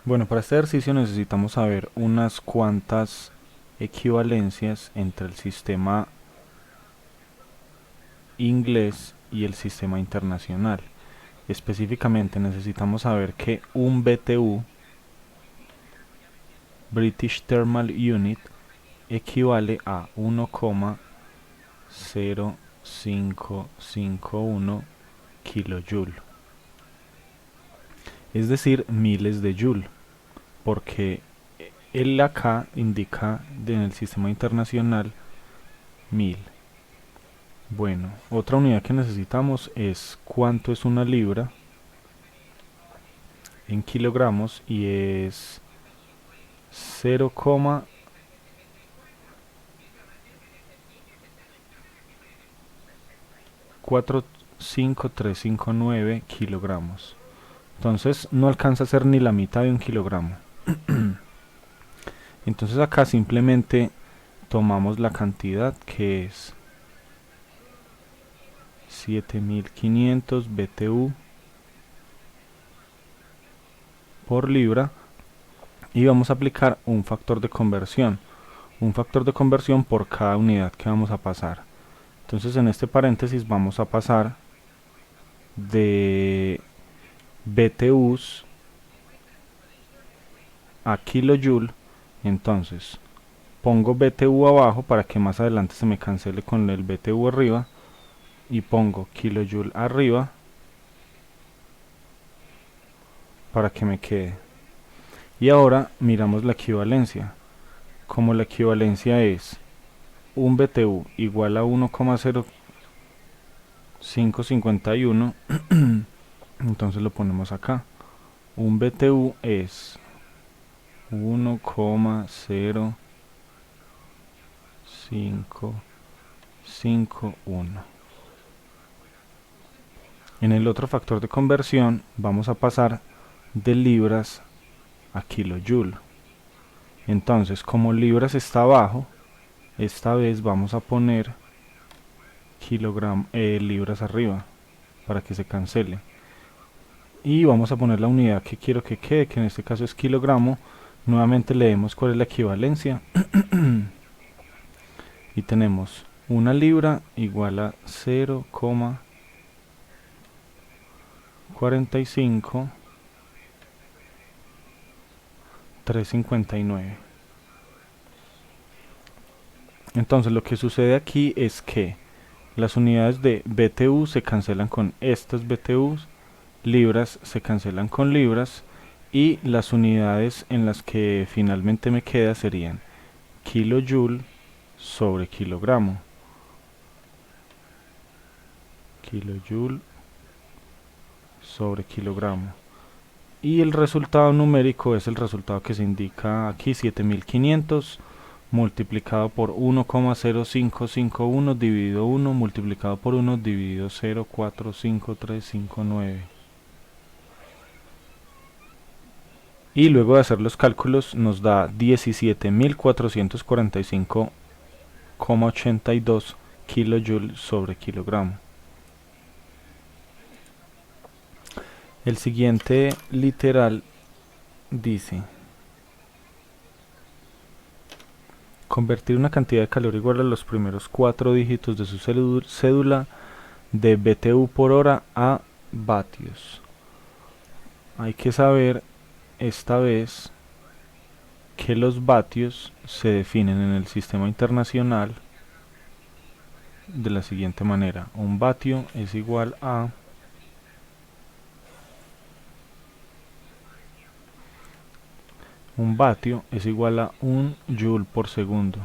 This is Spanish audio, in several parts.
Bueno, para este ejercicio necesitamos saber unas cuantas equivalencias entre el sistema inglés y el sistema internacional. Específicamente necesitamos saber que un BTU, British Thermal Unit, equivale a 1,0551 kilojoule, es decir, miles de joule, porque el acá indica en el sistema internacional 1000. Bueno, otra unidad que necesitamos es cuánto es una libra en kilogramos y es 0,45359 kilogramos. Entonces no alcanza a ser ni la mitad de un kilogramo. Entonces acá simplemente tomamos la cantidad que es 7500 BTU por libra y vamos a aplicar un factor de conversión por cada unidad que vamos a pasar. Entonces en este paréntesis vamos a pasar de BTUs a kilojoule. Entonces pongo BTU abajo para que más adelante se me cancele con el BTU arriba y pongo kilojoule arriba para que me quede. Y ahora miramos la equivalencia. Como la equivalencia es un BTU igual a 1,0551, entonces lo ponemos acá. Un BTU es 1,0551. En el otro factor de conversión vamos a pasar de libras a kilojoule. Entonces, como libras está abajo, esta vez vamos a poner libras arriba para que se cancele. Y vamos a poner la unidad que quiero que quede, que en este caso es kilogramo. Nuevamente leemos cuál es la equivalencia. Y tenemos una libra igual a 0,45359. Entonces lo que sucede aquí es que las unidades de BTU se cancelan con estas BTUs, libras se cancelan con libras y las unidades en las que finalmente me queda serían kilojoule sobre kilogramo. Kilojoule sobre kilogramo. Y el resultado numérico es el resultado que se indica aquí, 7500 multiplicado por 1,0551 dividido 1 multiplicado por 1 dividido 0,45359. Y luego de hacer los cálculos nos da 17.445,82 kilojoule sobre kilogramo. El siguiente literal dice: convertir una cantidad de calor igual a los primeros 4 dígitos de su cédula de BTU por hora a vatios. Hay que saber esta vez que los vatios se definen en el sistema internacional de la siguiente manera: un vatio es igual a un joule por segundo.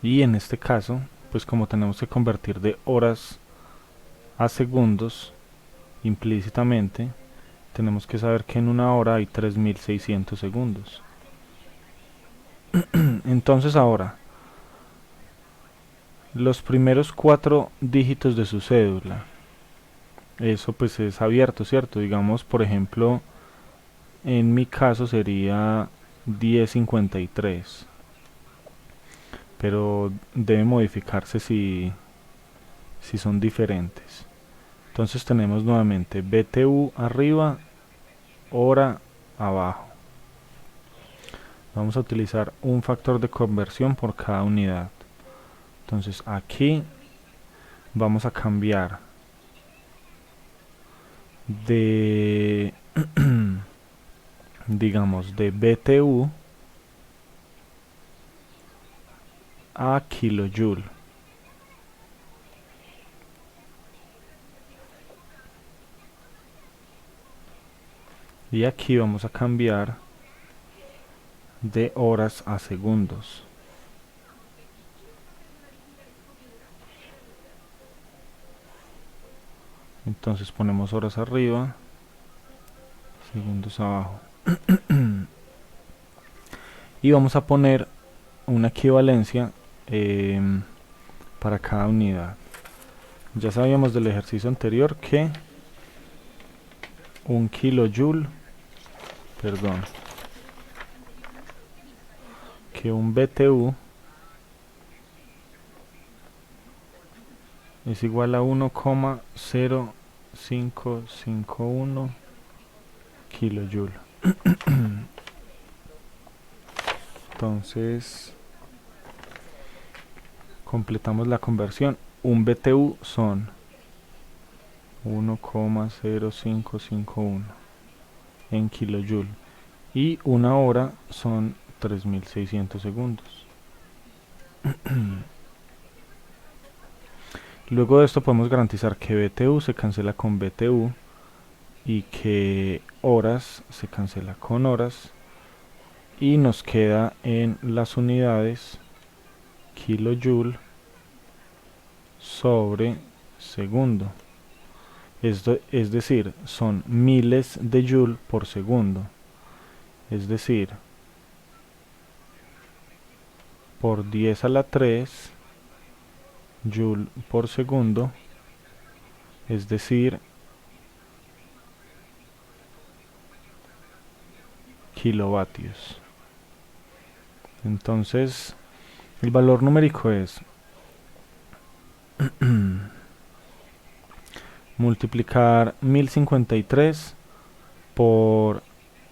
Y en este caso, pues como tenemos que convertir de horas a segundos, implícitamente tenemos que saber que en una hora hay 3600 segundos. Entonces ahora, los primeros 4 dígitos de su cédula, eso pues es abierto, ¿cierto? Digamos, por ejemplo, en mi caso sería 1053. pero debe modificarse si son diferentes. Entonces tenemos nuevamente BTU arriba, hora abajo. Vamos a utilizar un factor de conversión por cada unidad. Entonces aquí vamos a cambiar de digamos de BTU a kilojoule. Y aquí vamos a cambiar de horas a segundos. Entonces ponemos horas arriba, segundos abajo. Y vamos a poner una equivalencia para cada unidad. Ya sabíamos del ejercicio anterior que un kilojoule, perdón, que un BTU es igual a 1,0551 kilojoule. Entonces completamos la conversión. Un BTU son 1,0551 en kilojoule y una hora son 3600 segundos. Luego de esto podemos garantizar que BTU se cancela con BTU y que horas se cancela con horas, y nos queda en las unidades kilojoule sobre segundo. Esto es decir, son miles de joule por segundo. Es decir, por 10 a la 3 joule por segundo, es decir, kilovatios. Entonces, el valor numérico es multiplicar 1053 por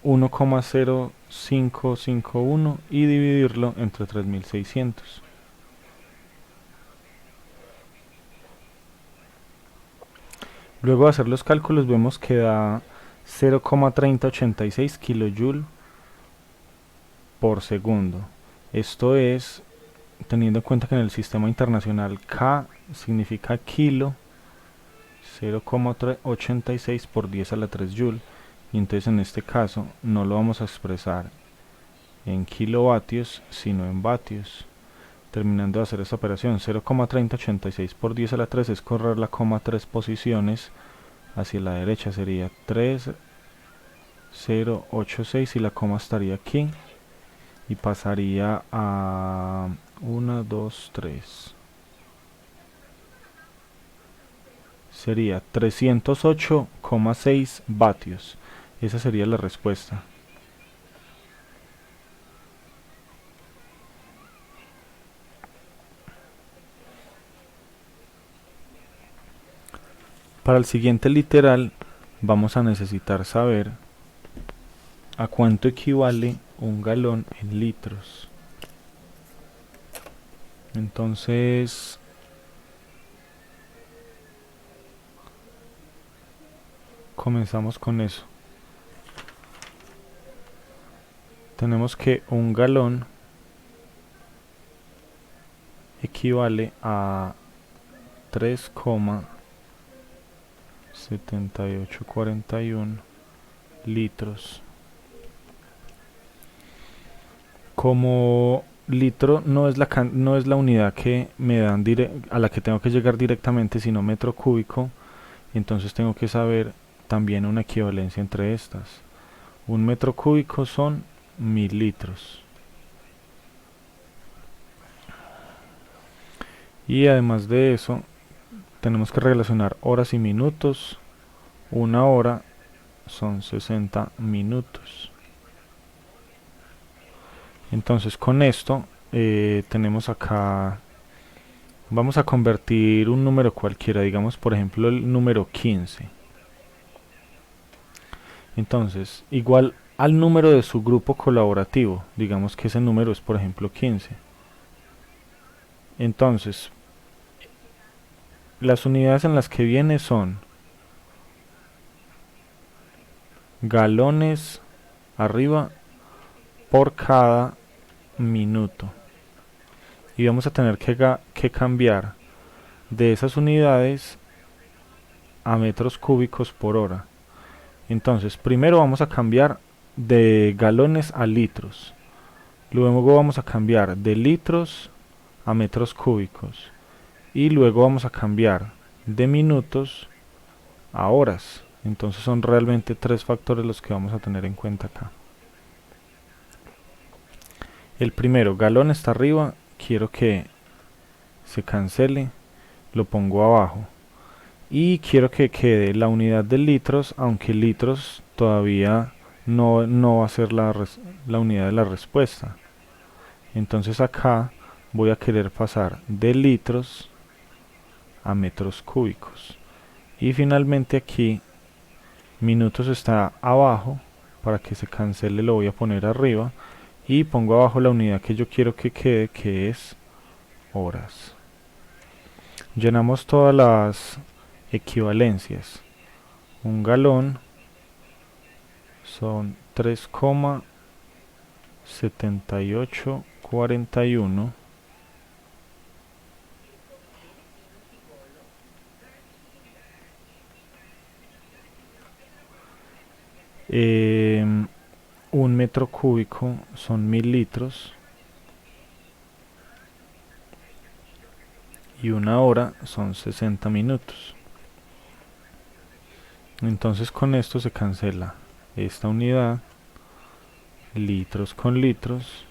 1,0551 y dividirlo entre 3600. Luego de hacer los cálculos vemos que da 0,3086 kilojoule por segundo. Esto es teniendo en cuenta que en el sistema internacional K significa kilo, 0,86 por 10 a la 3 joule, y entonces en este caso no lo vamos a expresar en kilovatios sino en vatios. Terminando de hacer esta operación, 0,3086 por 10 a la 3 es correr la coma 3 posiciones hacia la derecha, sería 3086 y la coma estaría aquí y pasaría a 1, 2, 3. Sería 308,6 vatios. Esa sería la respuesta. Para el siguiente literal vamos a necesitar saber a cuánto equivale un galón en litros. Entonces comenzamos con eso. Tenemos que un galón equivale a 3,7841 litros. Como litro no es la unidad que me dan a la que tengo que llegar directamente, sino metro cúbico, entonces tengo que saber también una equivalencia entre estas. Un metro cúbico son 1000 litros. Y además de eso, tenemos que relacionar horas y minutos. Una hora son 60 minutos. Entonces con esto tenemos acá, vamos a convertir un número cualquiera, digamos por ejemplo el número 15. Entonces, igual al número de su grupo colaborativo, digamos que ese número es por ejemplo 15. Entonces, las unidades en las que viene son galones arriba por cada minuto. Y vamos a tener que cambiar de esas unidades a metros cúbicos por hora. Entonces, primero vamos a cambiar de galones a litros. Luego vamos a cambiar de litros a metros cúbicos. Y luego vamos a cambiar de minutos a horas. Entonces son realmente tres factores los que vamos a tener en cuenta acá. El primero, galón está arriba, quiero que se cancele, lo pongo abajo. Y quiero que quede la unidad de litros, aunque litros todavía no va a ser la unidad de la respuesta. Entonces acá voy a querer pasar de litros a metros cúbicos. Y finalmente aquí minutos está abajo, para que se cancele lo voy a poner arriba y pongo abajo la unidad que yo quiero que quede, que es horas. Llenamos todas las equivalencias. Un galón son 3,7841. Un metro cúbico son 1000 litros. Y una hora son 60 minutos. Entonces con esto se cancela esta unidad, litros con litros,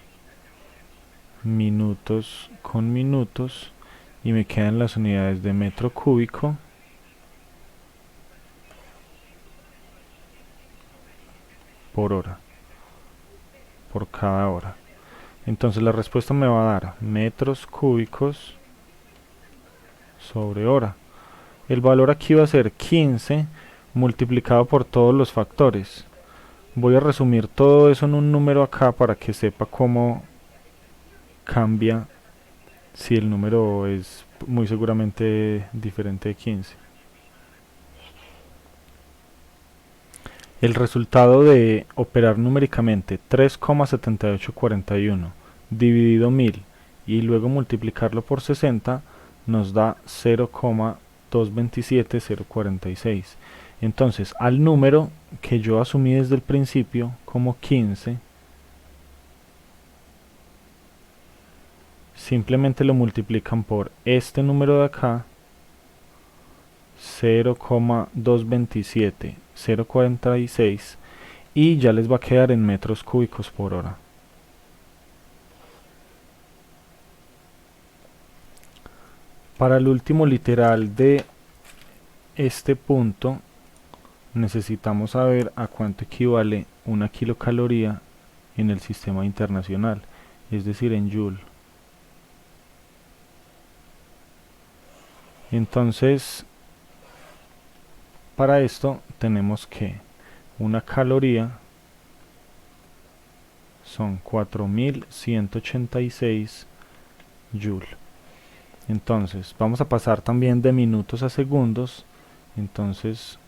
minutos con minutos, y me quedan las unidades de metro cúbico por hora, por cada hora. Entonces la respuesta me va a dar metros cúbicos sobre hora. El valor aquí va a ser 15 multiplicado por todos los factores. Voy a resumir todo eso en un número acá para que sepa cómo cambia si el número es muy seguramente diferente de 15. El resultado de operar numéricamente 3,7841 dividido 1000 y luego multiplicarlo por 60 nos da 0,227046. Entonces al número que yo asumí desde el principio como 15, simplemente lo multiplican por este número de acá, 0,227046, y ya les va a quedar en metros cúbicos por hora. Para el último literal de este punto necesitamos saber a cuánto equivale una kilocaloría en el sistema internacional, es decir en Joule. Entonces para esto tenemos que una caloría son 4186 Joule. Entonces vamos a pasar también de minutos a segundos. Entonces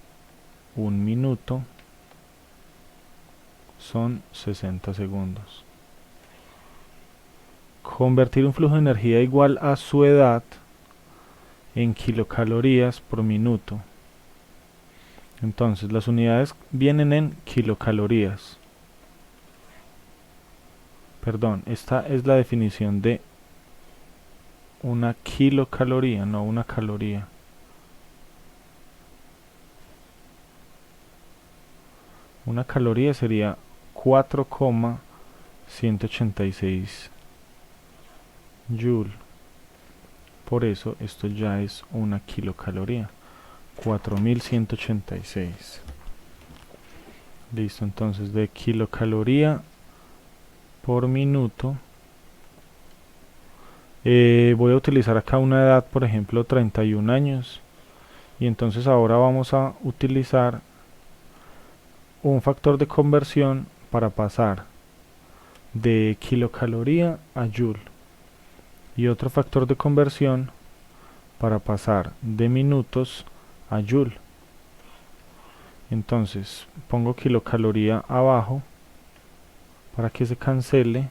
un minuto son 60 segundos. Convertir un flujo de energía igual a su edad en kilocalorías por minuto. Entonces las unidades vienen en kilocalorías. Perdón, esta es la definición de una kilocaloría, no una caloría. Una caloría sería 4,186 Joule. Por eso esto ya es una kilocaloría. 4186. Listo, entonces de kilocaloría por minuto Voy a utilizar acá una edad, por ejemplo, 31 años. Y entonces ahora vamos a utilizar un factor de conversión para pasar de kilocaloría a joule. Y otro factor de conversión para pasar de minutos a joule. Entonces pongo kilocaloría abajo para que se cancele,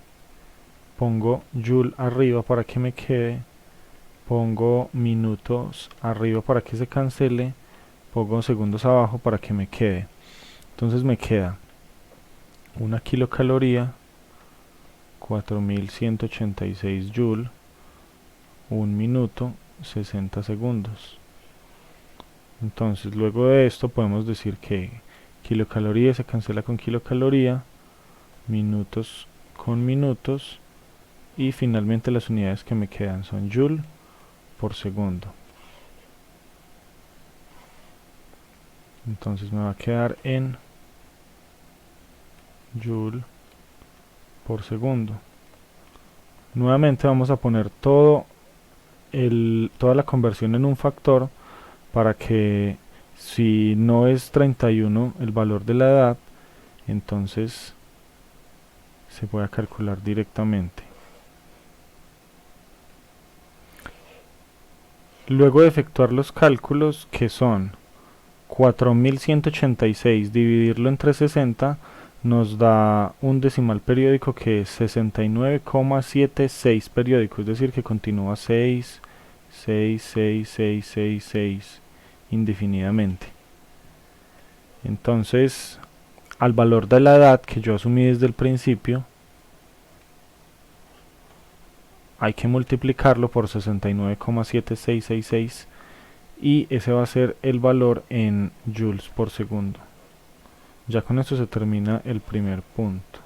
pongo joule arriba para que me quede, pongo minutos arriba para que se cancele, pongo segundos abajo para que me quede. Entonces me queda una kilocaloría, 4186 joule, un minuto, 60 segundos. Entonces luego de esto podemos decir que kilocaloría se cancela con kilocaloría, minutos con minutos, y finalmente las unidades que me quedan son joule por segundo. Entonces me va a quedar en joule por segundo. Nuevamente vamos a poner toda la conversión en un factor para que si no es 31 el valor de la edad, entonces se pueda calcular directamente. Luego de efectuar los cálculos, que son 4186 dividirlo entre 60, nos da un decimal periódico que es 69,76 periódico, es decir que continúa 6, 6, 6, 6, 6, 6 indefinidamente. Entonces, al valor de la edad que yo asumí desde el principio, hay que multiplicarlo por 69,7666 y ese va a ser el valor en joules por segundo. Ya con esto se termina el primer punto.